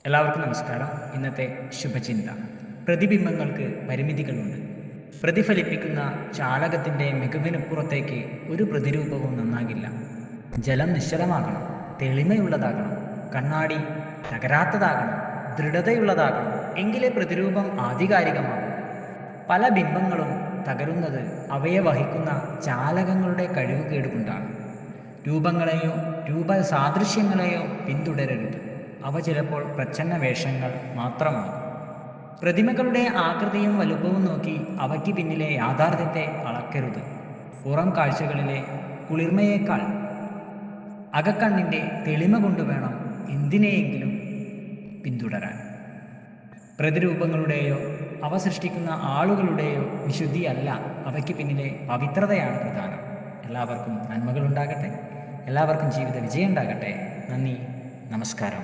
എല്ലാവർക്കും നമസ്കാരം. ഇന്നത്തെ ശുഭചിന്ത. പ്രതിബിംബങ്ങൾക്ക് പരിമിതികളുണ്ട്. പ്രതിഫലിപ്പിക്കുന്ന ചാലകത്തിൻ്റെ മികവിനപ്പുറത്തേക്ക് ഒരു പ്രതിരൂപവും നന്നാകില്ല. ജലം നിശ്ചലമാകണം, തെളിമയുള്ളതാകണം, കണ്ണാടി തകരാത്തതാകണം, ദൃഢതയുള്ളതാകണം. എങ്കിലേ പ്രതിരൂപം ആധികാരികമാകും. പല ബിംബങ്ങളും തകരുന്നത് അവയെ വഹിക്കുന്ന ചാലകങ്ങളുടെ കഴിവുകേട് കൊണ്ടാണ്. രൂപങ്ങളെയോ രൂപസാദൃശ്യങ്ങളെയോ പിന്തുടരരുത്. അവ ചിലപ്പോൾ പ്രച്ഛന്ന വേഷങ്ങൾ മാത്രമാണ്. പ്രതിമകളുടെ ആകൃതിയും വലുപ്പവും നോക്കി അവയ്ക്ക് പിന്നിലെ യാഥാർത്ഥ്യത്തെ അളക്കരുത്. പുറം കാഴ്ചകളിലെ കുളിർമയേക്കാൾ അകക്കണ്ണിൻ്റെ തെളിമ കൊണ്ടുവേണം എന്തിനെയെങ്കിലും പിന്തുടരാൻ. പ്രതിരൂപങ്ങളുടെയോ അവ സൃഷ്ടിക്കുന്ന ആളുകളുടെയോ വിശുദ്ധിയല്ല, അവയ്ക്ക് പിന്നിലെ പവിത്രതയാണ് പ്രധാനം. എല്ലാവർക്കും നന്മകളുണ്ടാകട്ടെ. എല്ലാവർക്കും ജീവിത വിജയം ഉണ്ടാകട്ടെ. നന്ദി, നമസ്കാരം.